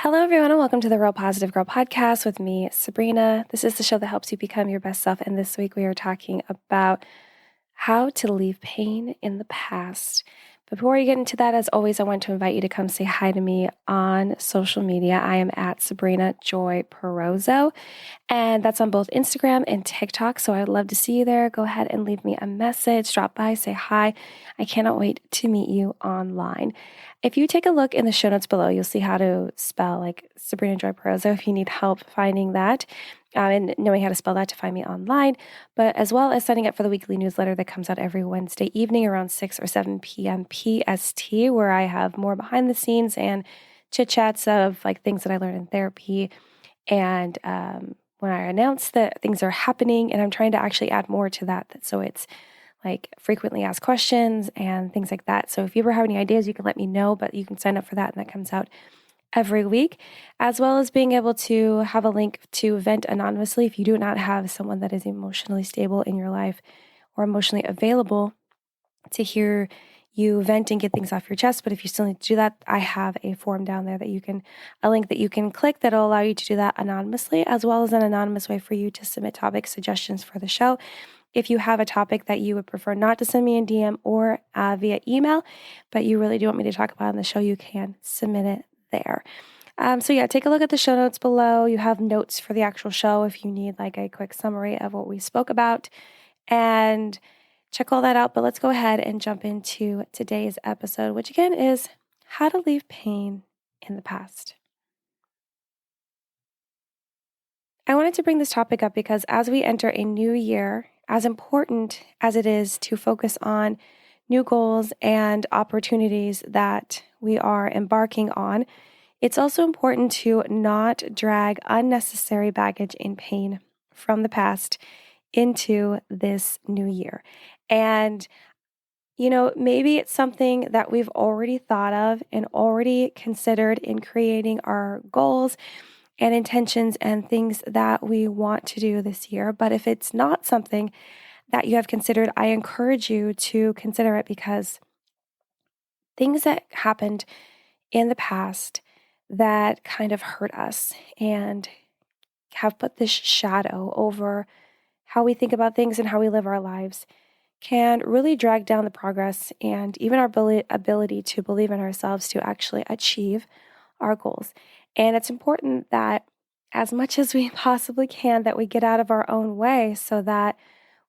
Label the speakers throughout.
Speaker 1: Hello, everyone, and welcome to the Real Positive Girl podcast with me, Sabrina. This is the show that helps you become your best self. And this week we are talking about how to leave pain in the past. Before we get into that, as always, I want to invite you to come say hi to me on social media. I am at Sabrina Joy Perozzo, and that's on both Instagram and TikTok. So I'd love to see you there. Go ahead and leave me a message, drop by, say hi. I cannot wait to meet you online. If you take a look in the show notes below, you'll see how to spell like Sabrina Joy Perozzo if you need help finding that. And knowing how to spell that to find me online, but as well as signing up for the weekly newsletter that comes out every Wednesday evening around 6 or 7 p.m. PST, where I have more behind the scenes and chit chats of like things that I learned in therapy. And when I announce that things are happening, and I'm trying to actually add more to that. So it's like frequently asked questions and things like that. So if you ever have any ideas, you can let me know, but you can sign up for that, and that comes out every week, as well as being able to have a link to vent anonymously if you do not have someone that is emotionally stable in your life or emotionally available to hear you vent and get things off your chest. But if you still need to do that, I have a form down there a link that you can click that'll allow you to do that anonymously, as well as an anonymous way for you to submit topic suggestions for the show. If you have a topic that you would prefer not to send me in DM or via email, but you really do want me to talk about on the show, you can submit it there. Take a look at the show notes below. You have notes for the actual show if you need like a quick summary of what we spoke about, and check all that out. But let's go ahead and jump into today's episode, which again is how to leave pain in the past. I wanted to bring this topic up because as we enter a new year, as important as it is to focus on new goals and opportunities that we are embarking on, it's also important to not drag unnecessary baggage and pain from the past into this new year. And, maybe it's something that we've already thought of and already considered in creating our goals and intentions and things that we want to do this year. But if it's not something that you have considered, I encourage you to consider it, because things that happened in the past that kind of hurt us and have put this shadow over how we think about things and how we live our lives can really drag down the progress and even our ability to believe in ourselves to actually achieve our goals. And it's important that as much as we possibly can, that we get out of our own way so that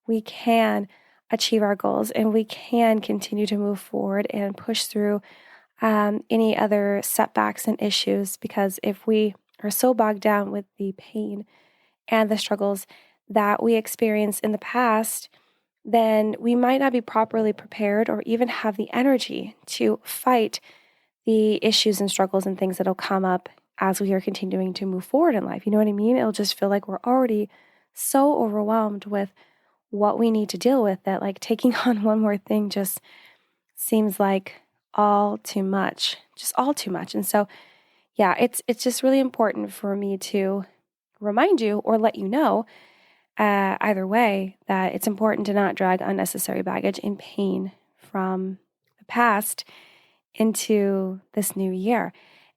Speaker 1: we can achieve our goals and we can continue to move forward and push through any other setbacks and issues. Because if we are so bogged down with the pain and the struggles that we experienced in the past, then we might not be properly prepared or even have the energy to fight the issues and struggles and things that'll come up as we are continuing to move forward in life. You know what I mean? It'll just feel like we're already so overwhelmed with what we need to deal with that like taking on one more thing just seems like all too much, just all too much. And so, it's just really important for me to remind you or let you know either way that it's important to not drag unnecessary baggage and pain from the past into this new year.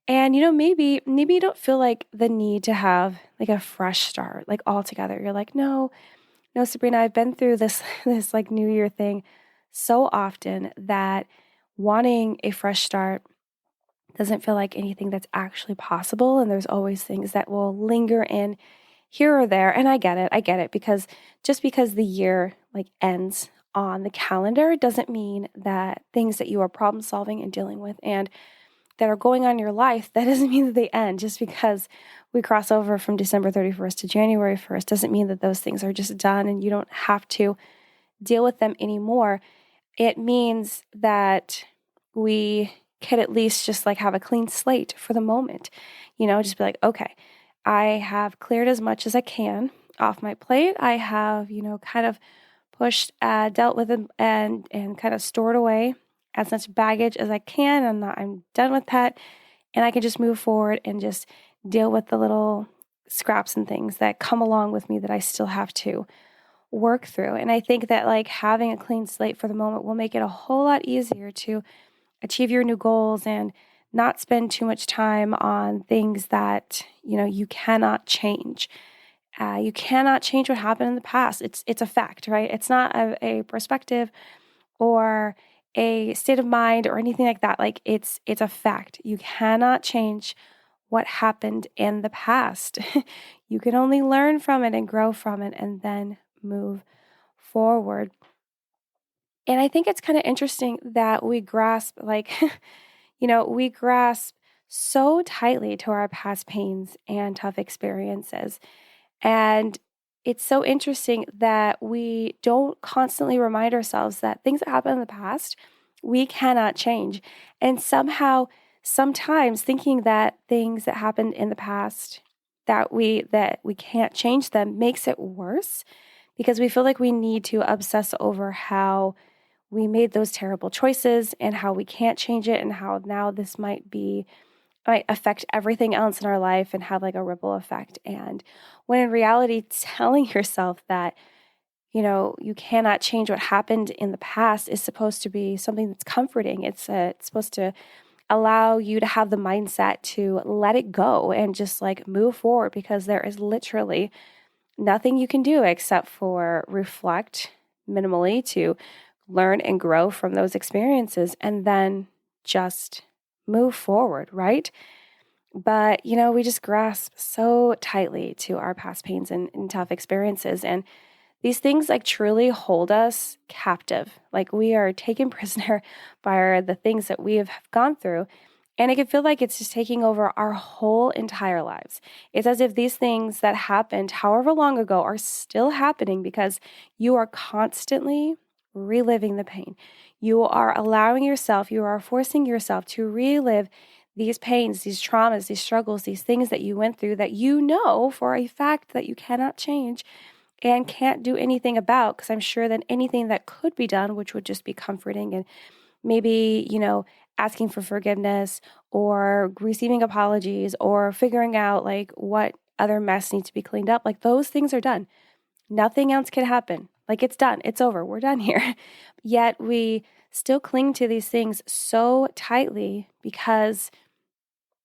Speaker 1: And, maybe you don't feel like the need to have like a fresh start, like altogether. You're like, no, Sabrina, I've been through this like New Year thing so often that wanting a fresh start doesn't feel like anything that's actually possible. And there's always things that will linger in here or there. And I get it, because just because the year like ends on the calendar doesn't mean that things that you are problem solving and dealing with and that are going on in your life, that doesn't mean that they end. Just because we cross over from December 31st to January 1st doesn't mean that those things are just done and you don't have to deal with them anymore. It means that we could at least just like have a clean slate for the moment, just be like, okay, I have cleared as much as I can off my plate. I have, kind of pushed, dealt with it and kind of stored away as much baggage as I can. I'm done with that. And I can just move forward and just deal with the little scraps and things that come along with me that I still have to work through. And I think that like having a clean slate for the moment will make it a whole lot easier to achieve your new goals and not spend too much time on things that, you cannot change. You cannot change what happened in the past. It's a fact, right? It's not a perspective or a state of mind or anything like that. Like it's a fact. You cannot change what happened in the past. You can only learn from it and grow from it and then move forward. And I think it's kind of interesting that we grasp we grasp so tightly to our past pains and tough experiences. And it's so interesting that we don't constantly remind ourselves that things that happened in the past, we cannot change. And sometimes thinking that things that happened in the past that we can't change them makes it worse because we feel like we need to obsess over how we made those terrible choices and how we can't change it and how now this might affect everything else in our life and have like a ripple effect. And when in reality, telling yourself that, you cannot change what happened in the past is supposed to be something that's comforting. It's supposed to allow you to have the mindset to let it go and just like move forward because there is literally nothing you can do except for reflect minimally to learn and grow from those experiences and then just move forward, right? But, we just grasp so tightly to our past pains and tough experiences. And these things like truly hold us captive. Like we are taken prisoner by the things that we have gone through. And it can feel like it's just taking over our whole entire lives. It's as if these things that happened however long ago are still happening because you are constantly reliving the pain. You are you are forcing yourself to relive these pains, these traumas, these struggles, these things that you went through that you know for a fact that you cannot change and can't do anything about, because I'm sure that anything that could be done, which would just be comforting and maybe, asking for forgiveness or receiving apologies or figuring out like what other mess needs to be cleaned up, like those things are done. Nothing else can happen. Like it's done. It's over. We're done here. Yet we still cling to these things so tightly because,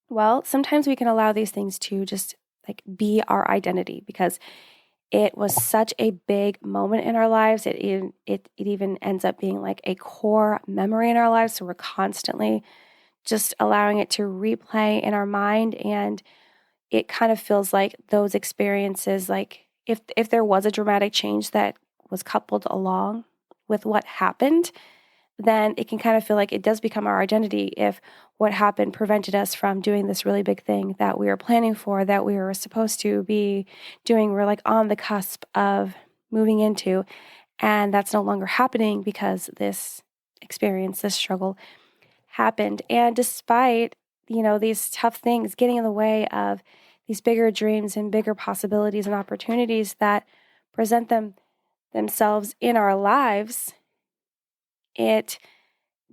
Speaker 1: well, sometimes we can allow these things to just like be our identity because it was such a big moment in our lives. It even ends up being like a core memory in our lives. So we're constantly just allowing it to replay in our mind. And it kind of feels like those experiences, like if there was a dramatic change that was coupled along with what happened, then it can kind of feel like it does become our identity if what happened prevented us from doing this really big thing that we were planning for, that we were supposed to be doing. We're like on the cusp of moving into, and that's no longer happening because this experience, this struggle happened. And despite, these tough things getting in the way of these bigger dreams and bigger possibilities and opportunities that present themselves in our lives, it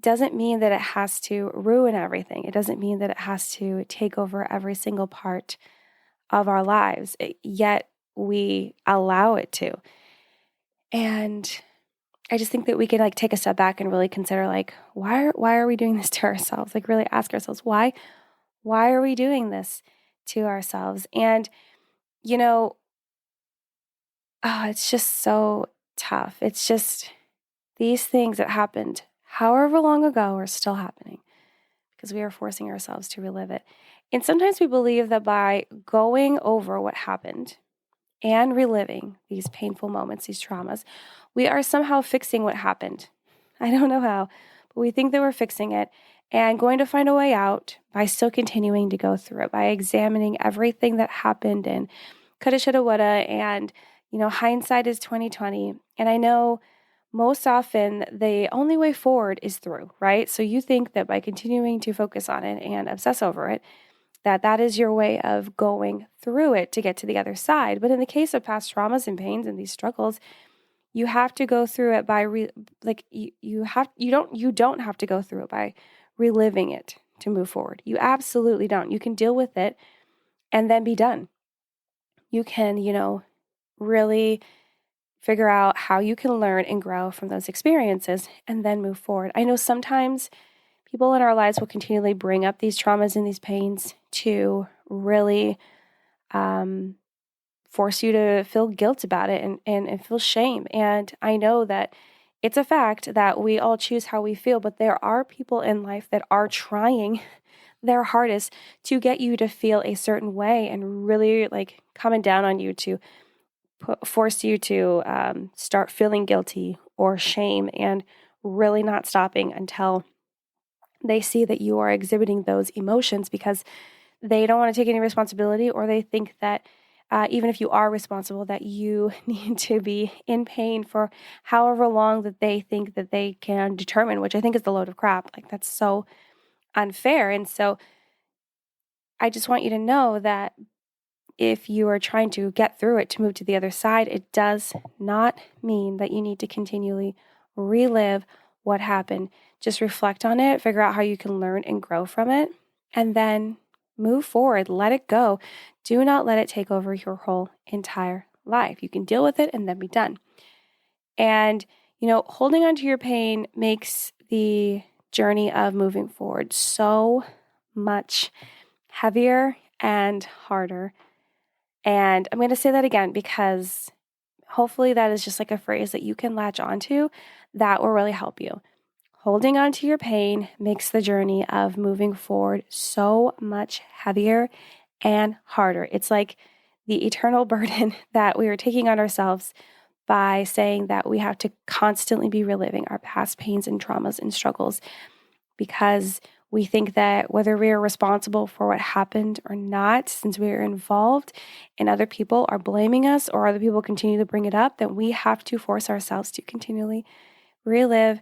Speaker 1: doesn't mean that it has to ruin everything. It doesn't mean that it has to take over every single part of our lives, yet we allow it to. And I just think that we could like take a step back and really consider like, why are we doing this to ourselves? Like really ask ourselves, why are we doing this to ourselves? And, it's just so tough. It's just these things that happened however long ago are still happening because we are forcing ourselves to relive it. And sometimes we believe that by going over what happened and reliving these painful moments, these traumas, we are somehow fixing what happened. I don't know how, but we think that we're fixing it and going to find a way out by still continuing to go through it, by examining everything that happened and coulda, shoulda, woulda, and hindsight is 2020. And I know most often the only way forward is through, right? So you think that by continuing to focus on it and obsess over it, that is your way of going through it to get to the other side. But in the case of past traumas and pains and these struggles, you have to go through it by you don't have to go through it by reliving it to move forward. You absolutely don't. You can deal with it and then be done. You can, really figure out how you can learn and grow from those experiences and then move forward. I know sometimes people in our lives will continually bring up these traumas and these pains to really force you to feel guilt about it and feel shame. And I know that it's a fact that we all choose how we feel, but there are people in life that are trying their hardest to get you to feel a certain way and really like coming down on you to force you to start feeling guilty or shame and really not stopping until they see that you are exhibiting those emotions, because they don't want to take any responsibility, or they think that even if you are responsible, that you need to be in pain for however long that they think that they can determine, which I think is the load of crap. Like, that's so unfair. And so I just want you to know that if you are trying to get through it to move to the other side, it does not mean that you need to continually relive what happened. Just reflect on it, figure out how you can learn and grow from it, and then move forward. Let it go. Do not let it take over your whole entire life. You can deal with it and then be done. And, holding on to your pain makes the journey of moving forward so much heavier and harder. And I'm going to say that again because hopefully that is just like a phrase that you can latch onto that will really help you. Holding on to your pain makes the journey of moving forward so much heavier and harder. It's like the eternal burden that we are taking on ourselves by saying that we have to constantly be reliving our past pains and traumas and struggles, because we think that whether we are responsible for what happened or not, since we are involved and other people are blaming us or other people continue to bring it up, that we have to force ourselves to continually relive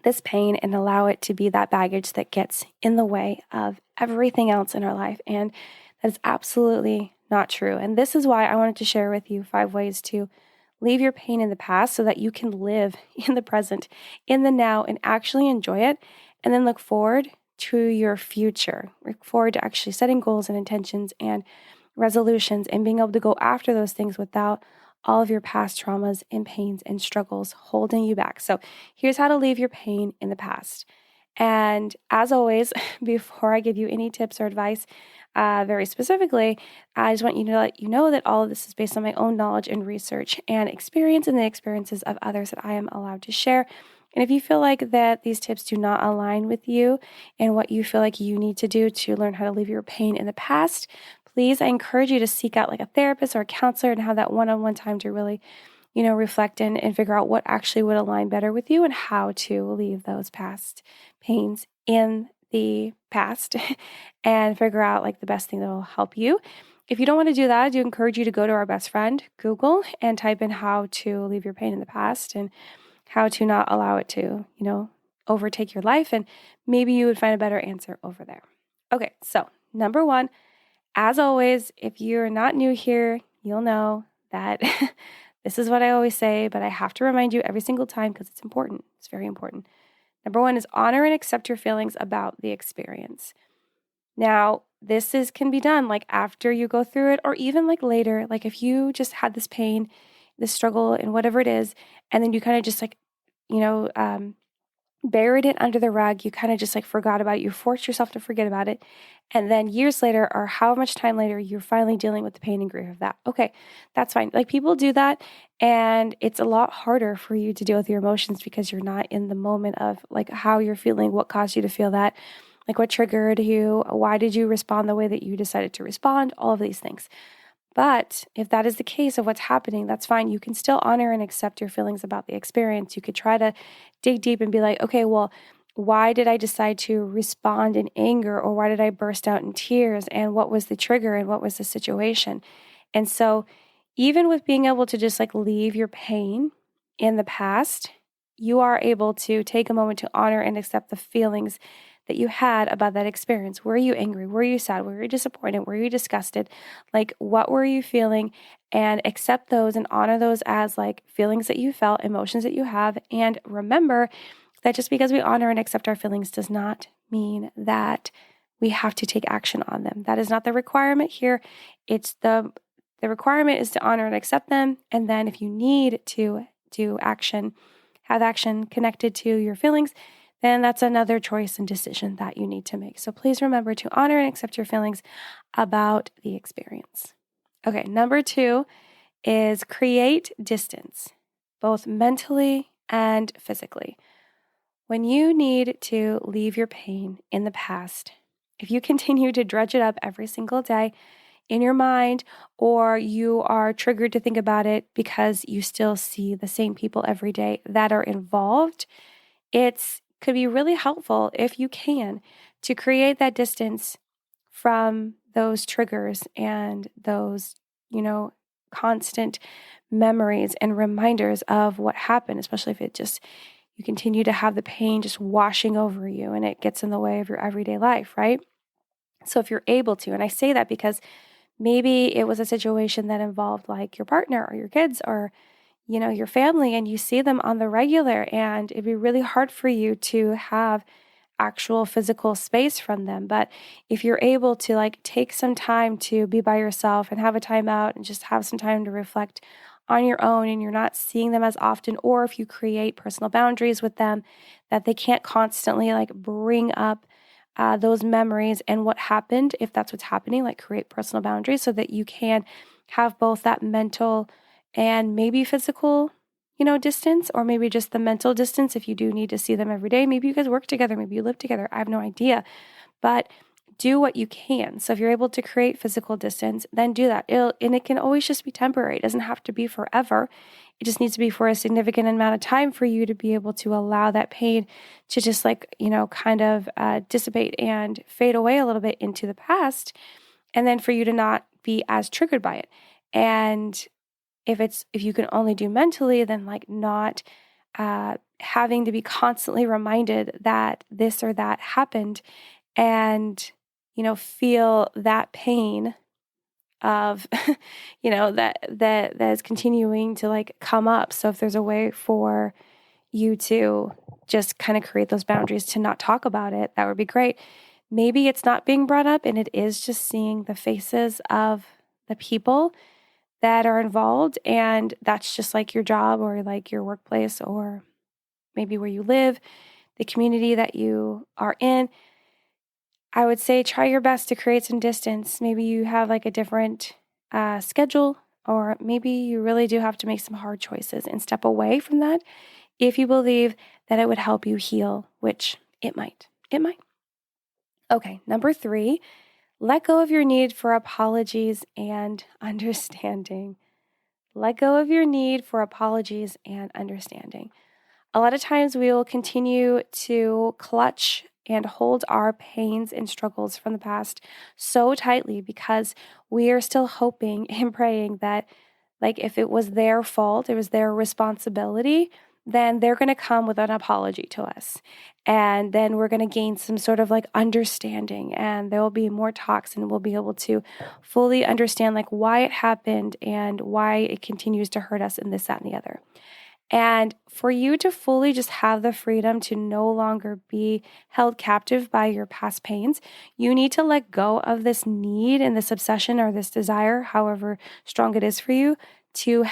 Speaker 1: this pain and allow it to be that baggage that gets in the way of everything else in our life. And that is absolutely not true. And this is why I wanted to share with you 5 ways to leave your pain in the past so that you can live in the present, in the now, and actually enjoy it. And then look forward to your future. Look forward to actually setting goals and intentions and resolutions and being able to go after those things without all of your past traumas and pains and struggles holding you back. So here's how to leave your pain in the past. And as always, before I give you any tips or advice, very specifically, I just want you to let you know that all of this is based on my own knowledge and research and experience and the experiences of others that I am allowed to share. And if you feel like that these tips do not align with you and what you feel like you need to do to learn how to leave your pain in the past, please, I encourage you to seek out like a therapist or a counselor and have that one-on-one time to really, reflect and figure out what actually would align better with you and how to leave those past pains in the past and figure out like the best thing that will help you. If you don't want to do that, I do encourage you to go to our best friend, Google, and type in how to leave your pain in the past and how to not allow it to, overtake your life. And maybe you would find a better answer over there. Okay, so number 1, as always, if you're not new here, you'll know that this is what I always say, but I have to remind you every single time because it's important. It's very important. Number 1 is honor and accept your feelings about the experience. Now, can be done like after you go through it or even like later. Like if you just had this pain, this struggle and whatever it is, and then you kind of just like, buried it under the rug. You kind of just like forgot about it. You forced yourself to forget about it. And then years later, or how much time later, you're finally dealing with the pain and grief of that. Okay, that's fine. Like people do that. And it's a lot harder for you to deal with your emotions because you're not in the moment of like how you're feeling, what caused you to feel that, like what triggered you, why did you respond the way that you decided to respond, all of these things. But if that is the case of what's happening, that's fine. You can still honor and accept your feelings about the experience. You could try to dig deep and be like, okay, well, why did I decide to respond in anger, or why did I burst out in tears, and what was the trigger and what was the situation? And so even with being able to just like leave your pain in the past, you are able to take a moment to honor and accept the feelings that you had about that experience. Were you angry? Were you sad? Were you disappointed? Were you disgusted? Like, what were you feeling? And accept those and honor those as like feelings that you felt, emotions that you have. And remember that just because we honor and accept our feelings does not mean that we have to take action on them. That is not the requirement here. It's the requirement is to honor and accept them. And then if you need to do action, have action connected to your feelings, then that's another choice and decision that you need to make. So please remember to honor and accept your feelings about the experience. Okay, number 2 is create distance, both mentally and physically. When you need to leave your pain in the past, if you continue to dredge it up every single day in your mind, or you are triggered to think about it because you still see the same people every day that are involved, it could be really helpful if you can to create that distance from those triggers and those, constant memories and reminders of what happened, especially if you continue to have the pain just washing over you and it gets in the way of your everyday life, right? So if you're able to, and I say that because maybe it was a situation that involved like your partner or your kids or your family, and you see them on the regular, and it'd be really hard for you to have actual physical space from them. But if you're able to like take some time to be by yourself and have a timeout and just have some time to reflect on your own, and you're not seeing them as often, or if you create personal boundaries with them that they can't constantly like bring up those memories and what happened, if that's what's happening, like create personal boundaries so that you can have both that mental and maybe physical, distance, or maybe just the mental distance if you do need to see them every day. Maybe you guys work together, maybe you live together. I have no idea. But do what you can. So if you're able to create physical distance, then do that. And it can always just be temporary. It doesn't have to be forever. It just needs to be for a significant amount of time for you to be able to allow that pain to just kind of dissipate and fade away a little bit into the past. And then for you to not be as triggered by it. And if you can only do mentally, then not having to be constantly reminded that this or that happened, and feel that pain of that is continuing to come up. So if there's a way for you to just kind of create those boundaries to not talk about it, that would be great. Maybe it's not being brought up and it is just seeing the faces of the people that are involved, and that's just like your job or like your workplace or maybe where you live, the community that you are in. I would say try your best to create some distance. Maybe you have like a different schedule, or maybe you really do have to make some hard choices and step away from that if you believe that it would help you heal, which it might. It might. Okay, number 3, let go of your need for apologies and understanding. Let go of your need for apologies and understanding. A lot of times we will continue to clutch and hold our pains and struggles from the past so tightly because we are still hoping and praying that, if it was their fault, it was their responsibility, then they're going to come with an apology to us. And then we're going to gain some sort of understanding, and there will be more talks, and we'll be able to fully understand why it happened and why it continues to hurt us and this, that, and the other. And for you to fully just have the freedom to no longer be held captive by your past pains, you need to let go of this need and this obsession or this desire, however strong it is for you, to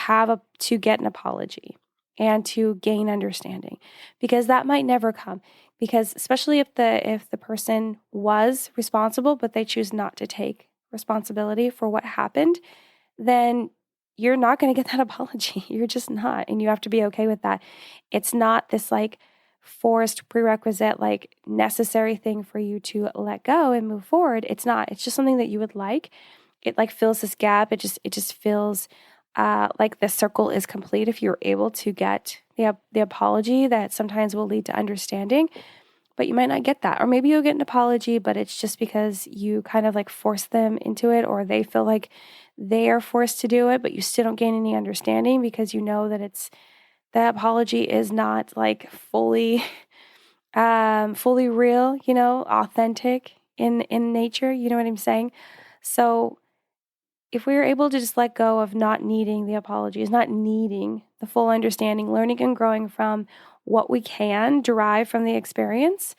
Speaker 1: get an apology and to gain understanding, because that might never come. Because especially if the person was responsible, but they choose not to take responsibility for what happened, then you're not going to get that apology. You're just not. And you have to be okay with that. It's not this forced prerequisite, necessary thing for you to let go and move forward. It's not. It's just something that you would like. It fills this gap. It just feels like the circle is complete if you're able to get the apology that sometimes will lead to understanding. But you might not get that. Or maybe you'll get an apology, but it's just because you kind of force them into it, or they feel like they are forced to do it, but you still don't gain any understanding because you know that that apology is not fully fully real, authentic in nature. You know what I'm saying? So if we are able to just let go of not needing the apologies, not needing the full understanding, learning and growing from what we can derive from the experience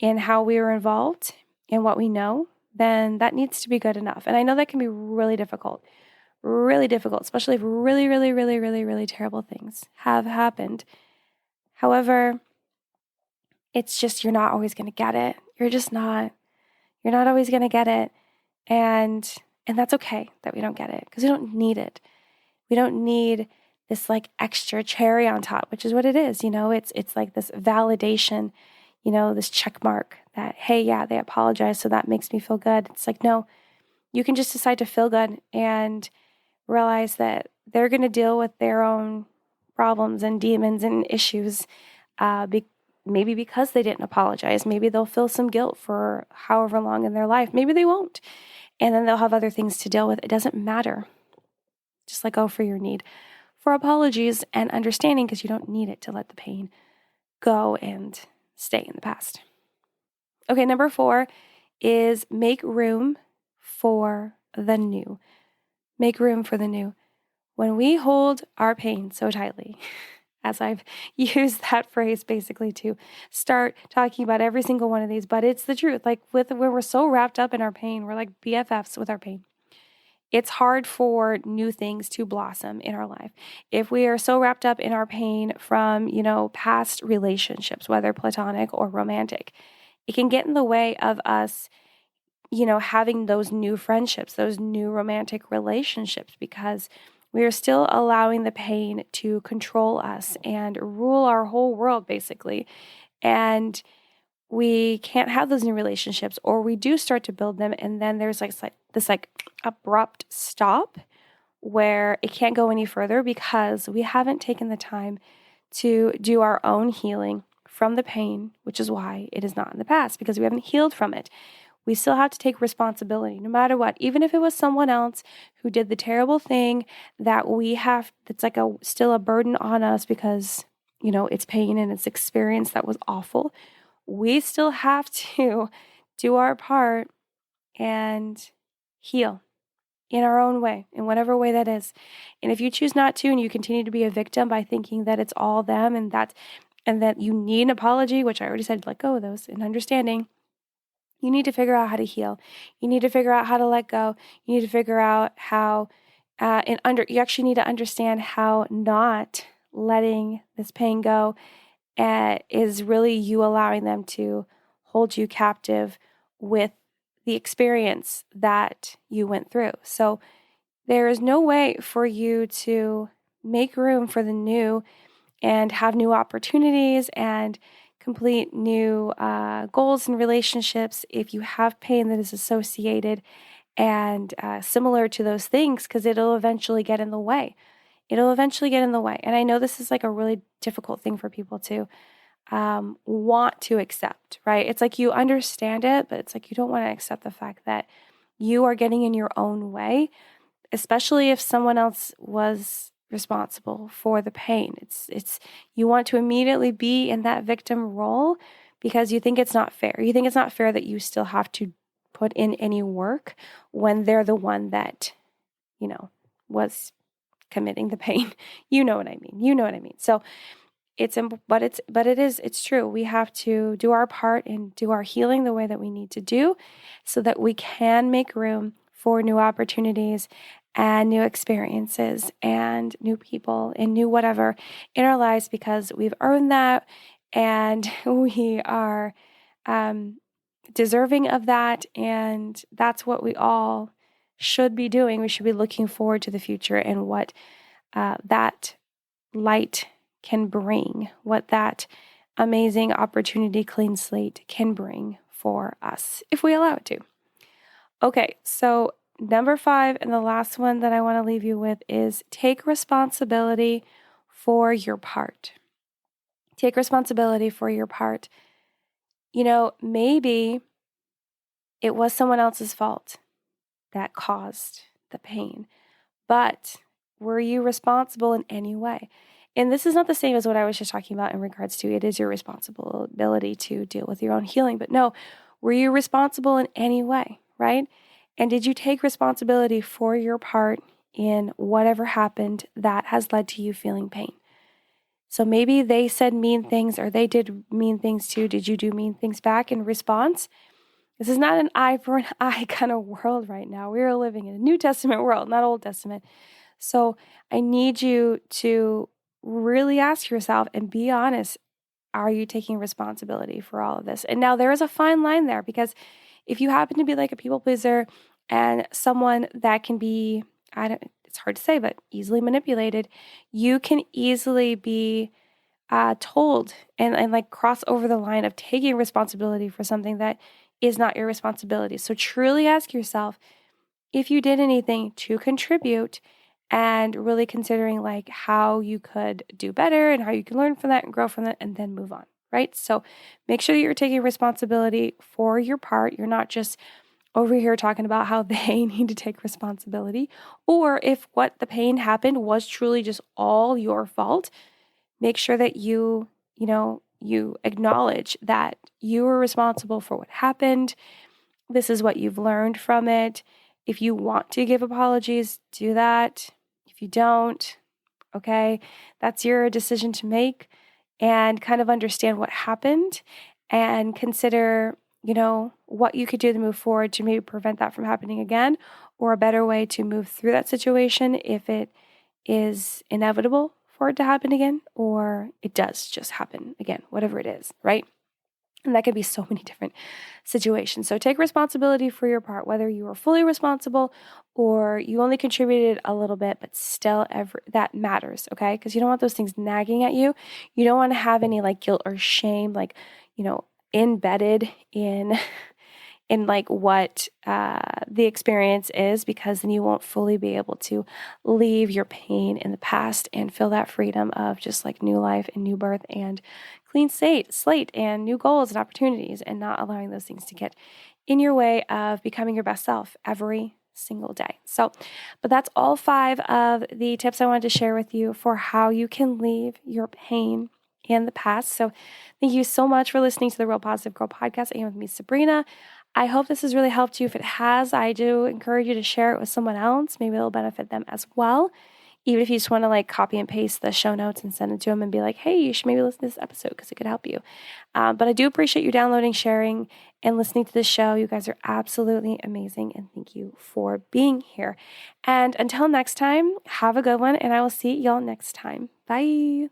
Speaker 1: and how we were involved and what we know, then that needs to be good enough. And I know that can be really difficult, especially if really, really, really, really, really terrible things have happened. However, It's just you're not always going to get it. You're not always going to get it. And that's okay that we don't get it because we don't need it. We don't need this like extra cherry on top, which is what it is. It's like this validation, this check mark that, hey, yeah, they apologize. So that makes me feel good. It's like, no, you can just decide to feel good and realize that they're going to deal with their own problems and demons and issues, maybe because they didn't apologize. Maybe they'll feel some guilt for however long in their life. Maybe they won't. And then they'll have other things to deal with. It doesn't matter. Just let go for your need for apologies and understanding because you don't need it to let the pain go and stay in the past. Okay, number 4 is make room for the new. Make room for the new. When we hold our pain so tightly, as I've used that phrase basically to start talking about every single one of these, but it's the truth. Like when we're so wrapped up in our pain, we're like BFFs with our pain. It's hard for new things to blossom in our life. If we are so wrapped up in our pain from, past relationships, whether platonic or romantic, it can get in the way of us, having those new friendships, those new romantic relationships, because we are still allowing the pain to control us and rule our whole world, basically. And we can't have those new relationships, or we do start to build them, and then there's this abrupt stop where it can't go any further because we haven't taken the time to do our own healing from the pain, which is why it is not in the past, because we haven't healed from it. We still have to take responsibility no matter what, even if it was someone else who did the terrible thing that we have, that's like still a burden on us because, it's pain and it's experience that was awful. We still have to do our part and heal in our own way, in whatever way that is. And if you choose not to, and you continue to be a victim by thinking that it's all them and that you need an apology, which I already said, let go of those, and understanding, you need to figure out how to heal. You need to figure out how to let go. You need to figure out how, you actually need to understand how not letting this pain go is really you allowing them to hold you captive with the experience that you went through. So there is no way for you to make room for the new and have new opportunities and complete new goals and relationships if you have pain that is associated and similar to those things, because it'll eventually get in the way. It'll eventually get in the way. And I know this is like a really difficult thing for people to want to accept, right? It's like you understand it, but it's like you don't want to accept the fact that you are getting in your own way, especially if someone else was responsible for the pain. It's you want to immediately be in that victim role because you think it's not fair. You think it's not fair that you still have to put in any work when they're the one that, was committing the pain. You know what I mean. So it's true. We have to do our part and do our healing the way that we need to do so that we can make room for new opportunities and new experiences and new people and new whatever in our lives, because we've earned that and we are deserving of that. And that's what we all should be doing. We should be looking forward to the future and what that light can bring, what that amazing opportunity, clean slate can bring for us if we allow it to. Okay, so number 5 and the last one that I want to leave you with is take responsibility for your part. Take responsibility for your part. Maybe it was someone else's fault that caused the pain, but were you responsible in any way? And this is not the same as what I was just talking about in regards to it is your responsibility to deal with your own healing. But no, were you responsible in any way, right? And did you take responsibility for your part in whatever happened that has led to you feeling pain? So maybe they said mean things or they did mean things too. Did you do mean things back in response? This is not an eye for an eye kind of world right now. We are living in a New Testament world, not Old Testament. So I need you to really ask yourself and be honest. are you taking responsibility for all of this? And now there is a fine line there, because if you happen to be like a people pleaser and someone that can be, it's hard to say, but easily manipulated, you can easily be told and like cross over the line of taking responsibility for something that is not your responsibility. So truly ask yourself if you did anything to contribute, and really considering like how you could do better and how you can learn from that and grow from that and then move on, right? So make sure that you're taking responsibility for your part. You're not just over here talking about how they need to take responsibility, or if what the pain happened was truly just all your fault, make sure that you acknowledge that you were responsible for what happened. This is what you've learned from it. If you want to give apologies, do that. If you don't, okay, that's your decision to make, and kind of understand what happened and consider, what you could do to move forward to maybe prevent that from happening again, or a better way to move through that situation if it is inevitable for it to happen again, or it does just happen again, whatever it is, right? And that could be so many different situations. So take responsibility for your part, whether you are fully responsible or you only contributed a little bit, but still that matters, okay? Because you don't want those things nagging at you. You don't want to have any like guilt or shame, like, embedded in like what the experience is, because then you won't fully be able to leave your pain in the past and feel that freedom of just like new life and new birth and clean slate and new goals and opportunities, and not allowing those things to get in your way of becoming your best self every single day. So, but that's all 5 of the tips I wanted to share with you for how you can leave your pain in the past. So thank you so much for listening to the Real Positive Girl podcast. I am with me, Sabrina. I hope this has really helped you. If it has, I do encourage you to share it with someone else. Maybe it'll benefit them as well. Even if you just want to like copy and paste the show notes and send it to them and be like, hey, you should maybe listen to this episode because it could help you. But I do appreciate you downloading, sharing, and listening to this show. You guys are absolutely amazing, and thank you for being here. And until next time, have a good one, and I will see y'all next time. Bye.